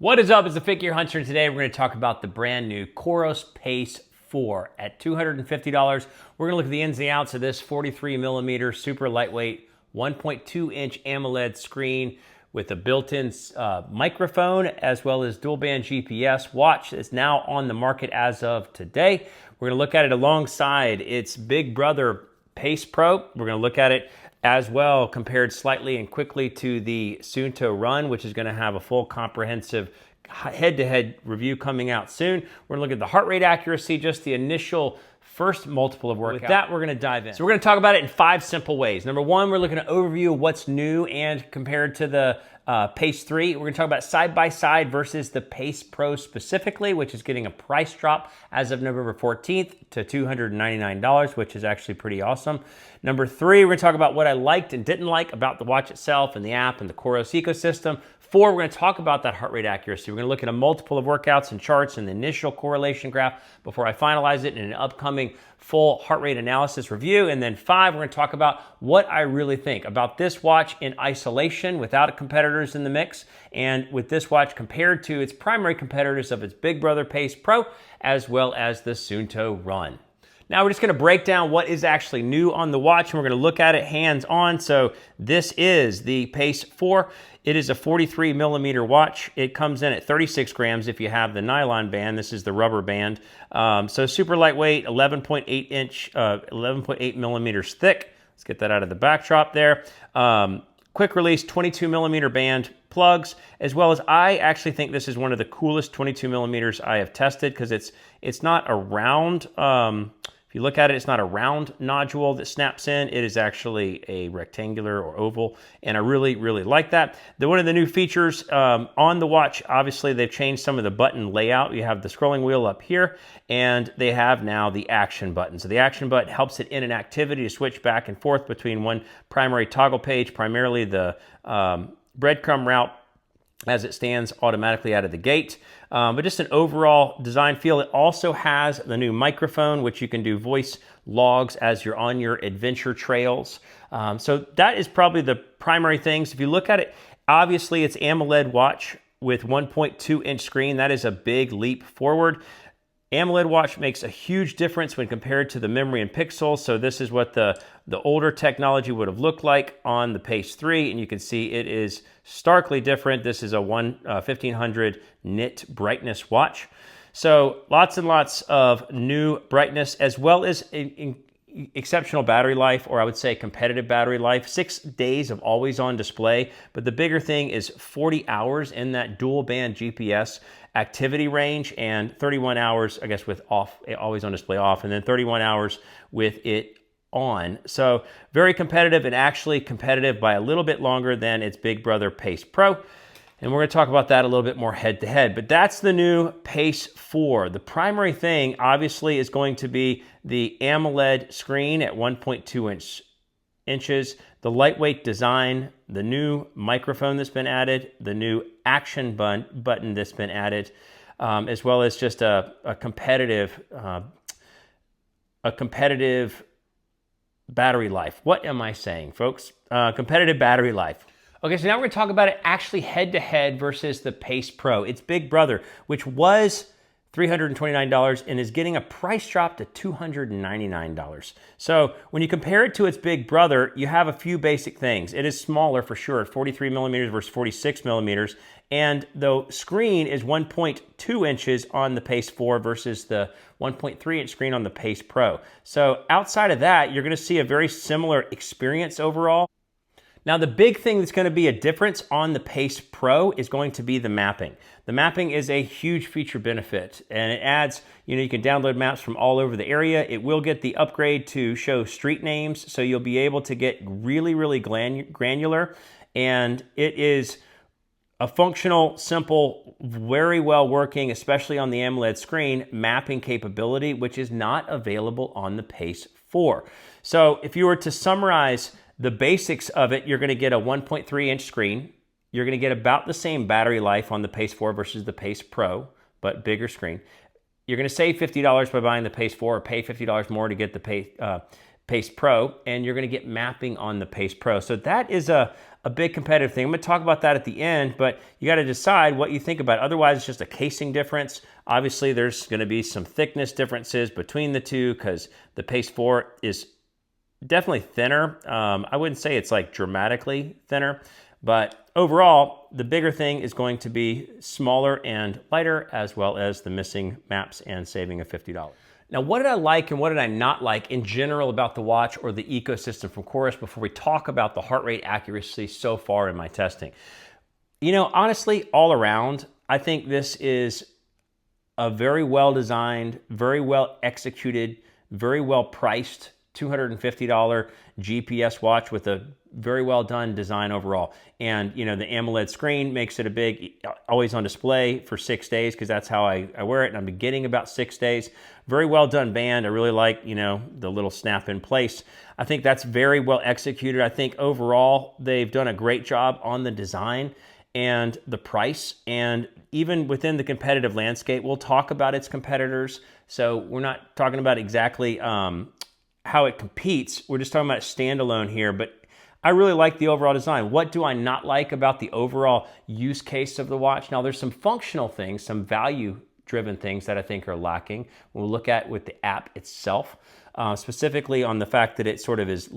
What is up? It's the Fit Gear Hunter, and today we're going to talk about the brand new Coros Pace 4 at $250. We're going to look at the ins and outs of this 43mm super lightweight 1.2-inch AMOLED screen with a built-in microphone as well as dual-band GPS watch that's now on the market as of today. We're going to look at it alongside its big brother Pace Pro. We're going to look at it as well compared slightly and quickly to the Suunto Run, which is going to have a full comprehensive head-to-head review coming out soon. We're going to look at the heart rate accuracy, just the initial first multiple of workout. With that, we're going to dive in. So we're going to talk about it in 5 simple ways. Number 1, we're looking at an overview of what's new and compared to the Pace 3. We're going to talk about side-by-side versus the Pace Pro specifically, which is getting a price drop as of November 14th to $299, which is actually pretty awesome. Number 3, we're going to talk about what I liked and didn't like about the watch itself and the app and the Coros ecosystem. 4, we're going to talk about that heart rate accuracy. We're going to look at a multiple of workouts and charts and the initial correlation graph before I finalize it in an upcoming full heart rate analysis review. And then 5, we're going to talk about what I really think about this watch in isolation without competitors in the mix, and with this watch compared to its primary competitors of its big brother Pace Pro as well as the Suunto Run. Now we're just going to break down what is actually new on the watch, and we're going to look at it hands-on. So this is the Pace 4. It is a 43mm watch. It comes in at 36 grams if you have the nylon band. This is the rubber band. So super lightweight, 11.8 millimeters thick. Let's get that out of the backdrop there. Quick release 22mm band plugs, as well as I actually think this is one of the coolest 22mm I have tested because it's not a round. If you look at it, it's not a round nodule that snaps in. It is actually a rectangular or oval, and I really, really like that. One of the new features on the watch, obviously they've changed some of the button layout. You have the scrolling wheel up here, and they have now the action button. So the action button helps it in an activity to switch back and forth between one primary toggle page, primarily the breadcrumb route, as it stands automatically out of the gate. But just an overall design feel. It also has the new microphone, which you can do voice logs as you're on your adventure trails. So that is probably the primary things. If you look at it, obviously it's AMOLED watch with 1.2-inch screen. That is a big leap forward. AMOLED watch makes a huge difference when compared to the memory and pixels. So this is what the older technology would have looked like on the Pace 3, and you can see it is starkly different. This is a 1500 nit brightness watch. So lots and lots of new brightness, as well as exceptional battery life, or I would say competitive battery life. 6 days of always on display, but the bigger thing is 40 hours in that dual band GPS activity range, and 31 hours, I guess, with always on display off, and then 31 hours with it on. So very competitive, and actually competitive by a little bit longer than its big brother Pace Pro. And we're going to talk about that a little bit more head to head, but that's the new Pace 4. The primary thing obviously is going to be the AMOLED screen at 1.2 inches, the lightweight design, the new microphone that's been added, the new action button that's been added, as well as just a competitive battery life. What am I saying, folks? Competitive battery life. Okay, so now we're going to talk about it actually head-to-head versus the Pace Pro. Its big brother, which was $329 and is getting a price drop to $299. So when you compare it to its big brother, you have a few basic things. It is smaller for sure, 43mm versus 46mm, and the screen is 1.2 inches on the Pace 4 versus the 1.3-inch screen on the Pace Pro. So outside of that, you're going to see a very similar experience overall. Now, the big thing that's going to be a difference on the Pace Pro is going to be the mapping. The mapping is a huge feature benefit, and it adds, you can download maps from all over the area. It will get the upgrade to show street names, so you'll be able to get really, really granular, and it is a functional, simple, very well working, especially on the AMOLED screen, mapping capability, which is not available on the Pace 4. So if you were to summarize the basics of it, you're going to get a 1.3-inch screen. You're going to get about the same battery life on the Pace 4 versus the Pace Pro, but bigger screen. You're going to save $50 by buying the Pace 4 or pay $50 more to get the Pace Pro, and you're going to get mapping on the Pace Pro. So that is a big competitive thing. I'm going to talk about that at the end, but you got to decide what you think about it. Otherwise, it's just a casing difference. Obviously, there's going to be some thickness differences between the two because the Pace 4 is definitely thinner. I wouldn't say it's like dramatically thinner, but overall, the bigger thing is going to be smaller and lighter, as well as the missing maps and saving of $50. Now, what did I like and what did I not like in general about the watch or the ecosystem from Coros before we talk about the heart rate accuracy so far in my testing? You know, honestly, all around, I think this is a very well designed, very well executed, very well priced $250 GPS watch with a very well done design overall. And you know, the AMOLED screen makes it a big, always on display for 6 days, because that's how I wear it, and I've been getting about 6 days. Very well done band. I really like, you know, the little snap in place. I think that's very well executed. I think overall they've done a great job on the design and the price, and even within the competitive landscape. We'll talk about its competitors, so we're not talking about exactly how it competes. We're just talking about standalone here, but I really like the overall design. What do I not like about the overall use case of the watch? Now, there's some functional things, some value-driven things that I think are lacking. We'll look at with the app itself, specifically on the fact that it sort of is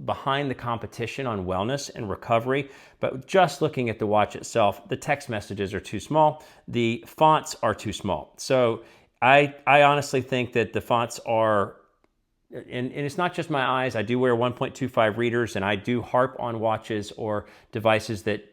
behind the competition on wellness and recovery. But just looking at the watch itself, the text messages are too small. The fonts are too small. So I honestly think that the fonts are, and it's not just my eyes. I do wear 1.25 readers, and I do harp on watches or devices that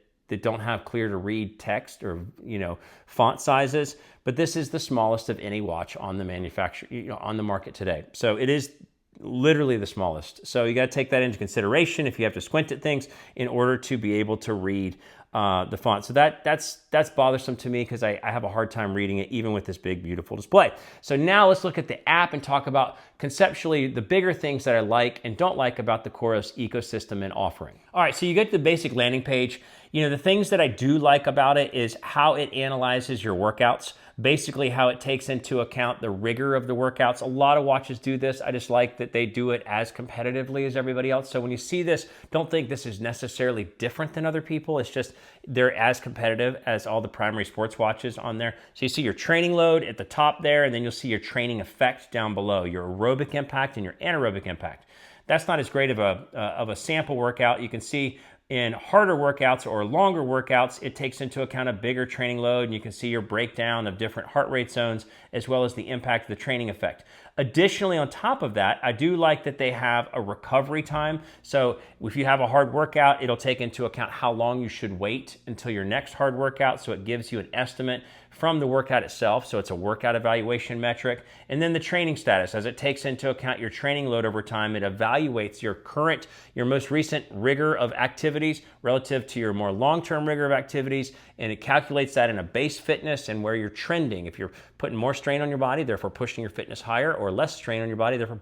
don't have clear to read text or, you know, font sizes. But this is the smallest of any watch on the manufacturer, you know, on the market today. So it is literally the smallest. So you got to take that into consideration if you have to squint at things in order to be able to read the font. So that's bothersome to me, because I have a hard time reading it even with this big, beautiful display. So now let's look at the app and talk about conceptually the bigger things that I like and don't like about the Coros ecosystem and offering. All right, so you get to the basic landing page. You know, the things that I do like about it is how it analyzes your workouts. Basically how it takes into account the rigor of the workouts. A lot of watches do this. I just like that they do it as competitively as everybody else. So when you see this, don't think this is necessarily different than other people. It's just they're as competitive as all the primary sports watches on there. So you see your training load at the top there, and then you'll see your training effect down below, your aerobic impact and your anaerobic impact. That's not as great of a sample workout. You can see in harder workouts or longer workouts, it takes into account a bigger training load, and you can see your breakdown of different heart rate zones, as well as the impact of the training effect. Additionally, on top of that, I do like that they have a recovery time. So if you have a hard workout, it'll take into account how long you should wait until your next hard workout. So it gives you an estimate from the workout itself. So it's a workout evaluation metric. And then the training status, as it takes into account your training load over time, it evaluates your most recent rigor of activities relative to your more long-term rigor of activities. And it calculates that in a base fitness and where you're trending. If you're putting more strain on your body, therefore pushing your fitness higher, or less strain on your body, therefore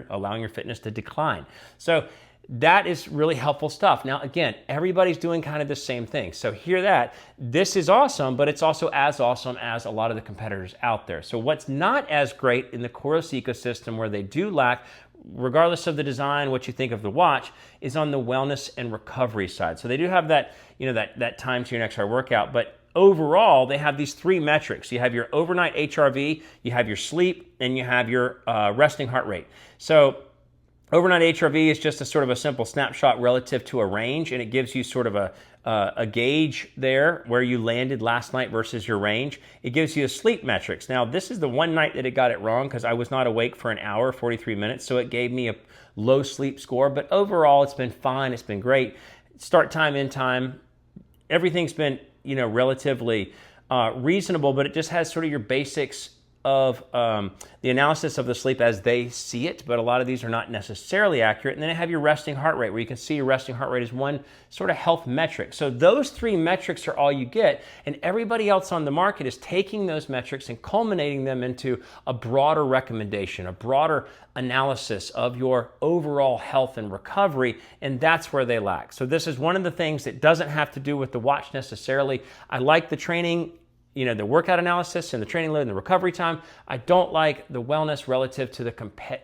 allowing your fitness to decline. So that is really helpful stuff. Now, again, everybody's doing kind of the same thing. So hear that. This is awesome, but it's also as awesome as a lot of the competitors out there. So what's not as great in the Coros ecosystem, where they do lack, regardless of the design, what you think of the watch, is on the wellness and recovery side. So they do have that, you know, that time to your next hard workout, but overall, they have these three metrics. You have your overnight HRV, you have your sleep, and you have your resting heart rate. So overnight HRV is just a sort of a simple snapshot relative to a range, and it gives you sort of a gauge there where you landed last night versus your range. It gives you a sleep metrics. Now, this is the one night that it got it wrong, because I was not awake for an hour, 43 minutes, so it gave me a low sleep score, but overall, it's been fine. It's been great. Start time, end time, everything's been, you know, relatively reasonable, but it just has sort of your basics of the analysis of the sleep as they see it, but a lot of these are not necessarily accurate. And then I have your resting heart rate, where you can see your resting heart rate is one sort of health metric. So those three metrics are all you get, and everybody else on the market is taking those metrics and culminating them into a broader recommendation, a broader analysis of your overall health and recovery, and that's where they lack. So this is one of the things that doesn't have to do with the watch necessarily. I like the training the workout analysis and the training load and the recovery time. I don't like the wellness relative to the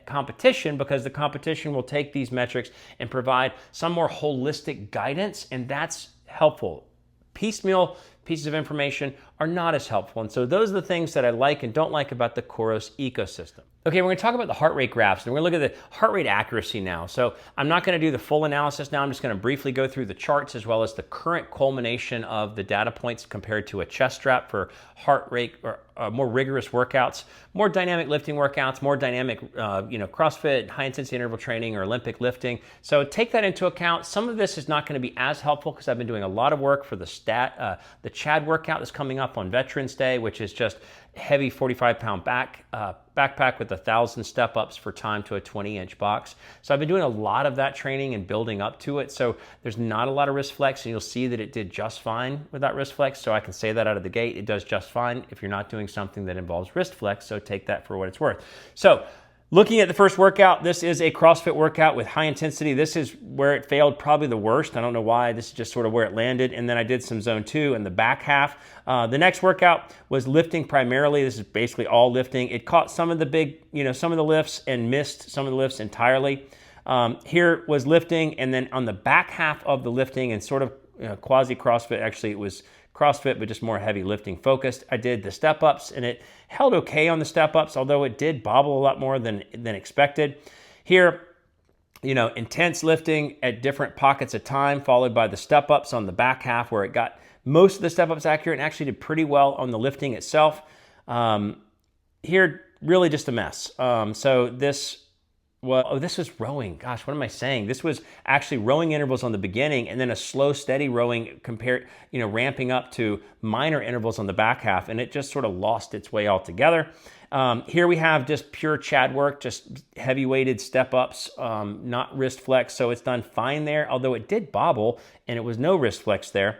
competition, because the competition will take these metrics and provide some more holistic guidance, and that's helpful. Piecemeal pieces of information are not as helpful. And so those are the things that I like and don't like about the Coros ecosystem. Okay, we're gonna talk about the heart rate graphs, and we're gonna look at the heart rate accuracy now. So I'm not gonna do the full analysis now. I'm just gonna briefly go through the charts as well as the current culmination of the data points compared to a chest strap for heart rate or more rigorous workouts, more dynamic lifting workouts, more dynamic CrossFit, high intensity interval training, or Olympic lifting. So take that into account. Some of this is not gonna be as helpful because I've been doing a lot of work for the Chad workout that's coming up on Veterans Day, which is just heavy 45-pound backpack with 1,000 step-ups for time to a 20-inch box. So I've been doing a lot of that training and building up to it. So there's not a lot of wrist flex, and you'll see that it did just fine without wrist flex. So I can say that out of the gate. It does just fine if you're not doing something that involves wrist flex. So take that for what it's worth. So looking at the first workout, this is a CrossFit workout with high intensity. This is where it failed probably the worst. I don't know why. This is just sort of where it landed. And then I did some zone 2 in the back half. The next workout was lifting primarily. This is basically all lifting. It caught some of the big, some of the lifts and missed some of the lifts entirely. Here was lifting, and then on the back half of the lifting and sort of quasi CrossFit, actually it was CrossFit, but just more heavy lifting focused. I did the step-ups, and it held okay on the step-ups, although it did bobble a lot more than expected. Here, intense lifting at different pockets of time, followed by the step-ups on the back half, where it got most of the step-ups accurate and actually did pretty well on the lifting itself. Here, really just a mess. This was rowing. Gosh, what am I saying? This was actually rowing intervals on the beginning, and then a slow, steady rowing ramping up to minor intervals on the back half, and it just sort of lost its way altogether. Here we have just pure Chad work, just heavy-weighted step-ups, not wrist flex, so it's done fine there, although it did bobble, and it was no wrist flex there.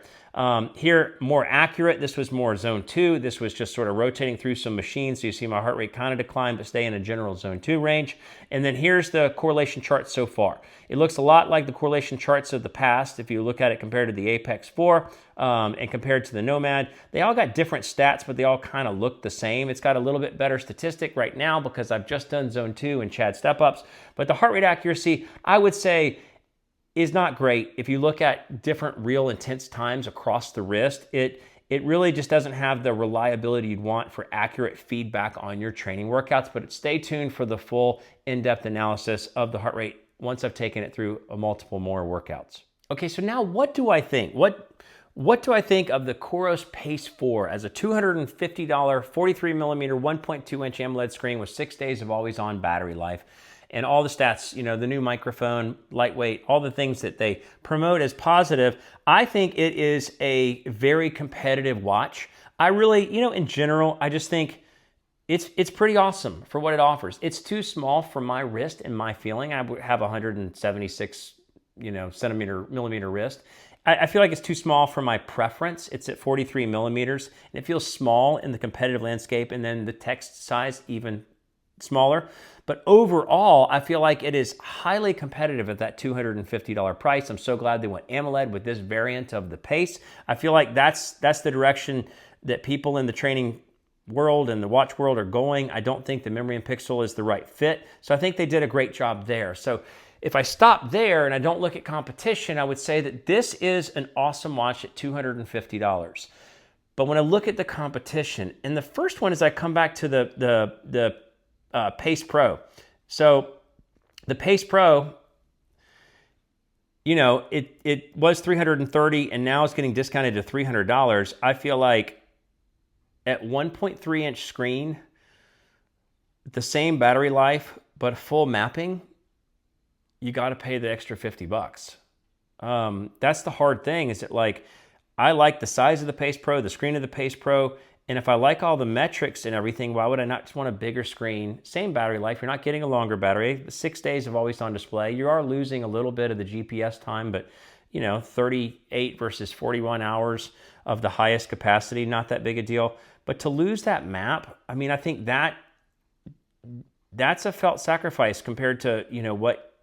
Here, more accurate. This was more zone 2. This was just sort of rotating through some machines. So you see my heart rate kind of decline, but stay in a general zone 2 range. And then here's the correlation chart so far. It looks a lot like the correlation charts of the past. If you look at it compared to the Apex 4 and compared to the Nomad, they all got different stats, but they all kind of look the same. It's got a little bit better statistic right now because I've just done zone 2 and Chad step-ups. But the heart rate accuracy, I would say, is not great. If you look at different real intense times across the wrist, it really just doesn't have the reliability you'd want for accurate feedback on your training workouts. But stay tuned for the full in-depth analysis of the heart rate once I've taken it through multiple more workouts. Okay, so now what do I think? What do I think of the Coros Pace 4 as a $250 43 millimeter 1.2 inch AMOLED screen with 6 days of always on battery life? And all the stats, the new microphone, lightweight, all the things that they promote as positive. I think it is a very competitive watch. I really, in general, I just think it's pretty awesome for what it offers. It's too small for my wrist and my feeling. I have 176, millimeter wrist. I feel like it's too small for my preference. It's at 43 millimeters, and it feels small in the competitive landscape, and then the text size even smaller. But overall, I feel like it is highly competitive at that $250 price. I'm so glad they went AMOLED with this variant of the Pace. I feel like that's the direction that people in the training world and the watch world are going. I don't think the memory and pixel is the right fit. So I think they did a great job there. So if I stop there and I don't look at competition, I would say that this is an awesome watch at $250. But when I look at the competition, and the first one is I come back to the Pace Pro. So the Pace Pro, it was $330 and now it's getting discounted to $300. I feel like at 1.3 inch screen, the same battery life, but full mapping, you got to pay the extra $50. That's the hard thing, is that I like the size of the Pace Pro, the screen of the Pace Pro. And if I like all the metrics and everything, why would I not just want a bigger screen? Same battery life. You're not getting a longer battery. 6 days of always on display. You are losing a little bit of the GPS time, but 38 versus 41 hours of the highest capacity, not that big a deal. But to lose that map, I think that's a felt sacrifice compared to, what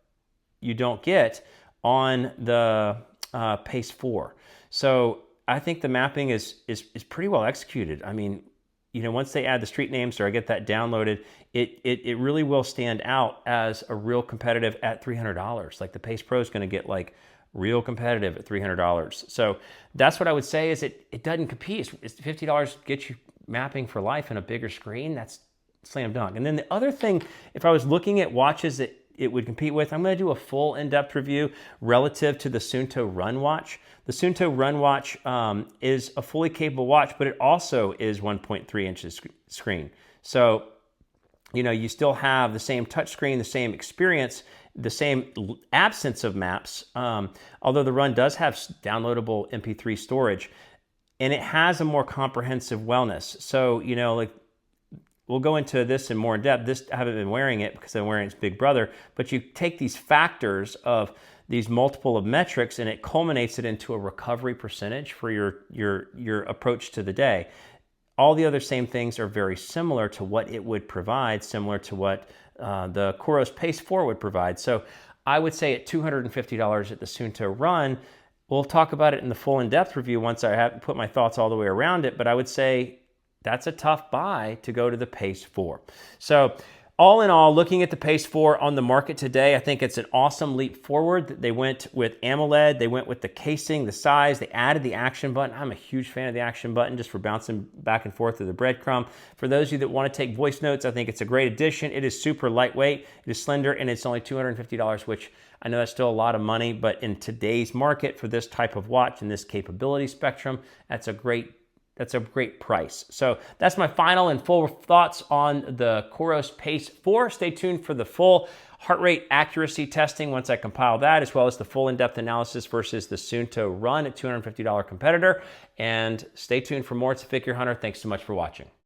you don't get on the Pace 4. So I think the mapping is pretty well executed. I mean, you know, once they add the street names or I get that downloaded, it really will stand out as a real competitive at $300. Like the Pace Pro is going to get like real competitive at $300. So that's what I would say is it doesn't compete. It's $50 gets you mapping for life and a bigger screen. That's slam dunk. And then the other thing, if I was looking at watches that it would compete with, I'm going to do a full in-depth review relative to the Suunto Run Watch. The Suunto Run Watch is a fully capable watch, but it also is 1.3 inches screen. So, you know, you still have the same touchscreen, the same experience, the same absence of maps, although the Run does have downloadable MP3 storage, and it has a more comprehensive wellness. So, you know, like, we'll go into this in more in depth. I haven't been wearing it because I'm wearing its big brother, but you take these factors of these multiple of metrics and it culminates it into a recovery percentage for your approach to the day. All the other same things are very similar to what it would provide, similar to what the Coros Pace 4 would provide. So I would say at $250 at the Suunto Run, we'll talk about it in the full in-depth review once I have put my thoughts all the way around it, but I would say that's a tough buy to go to the Pace 4. So all in all, looking at the Pace 4 on the market today, I think it's an awesome leap forward. They went with AMOLED, they went with the casing, the size, they added the action button. I'm a huge fan of the action button just for bouncing back and forth through the breadcrumb. For those of you that want to take voice notes, I think it's a great addition. It is super lightweight, it is slender, and it's only $250, which I know that's still a lot of money, but in today's market for this type of watch and this capability spectrum, that's a great price. So that's my final and full thoughts on the Coros Pace 4. Stay tuned for the full heart rate accuracy testing once I compile that, as well as the full in-depth analysis versus the Suunto Run at $250 competitor. And stay tuned for more. It's Figure Hunter. Thanks so much for watching.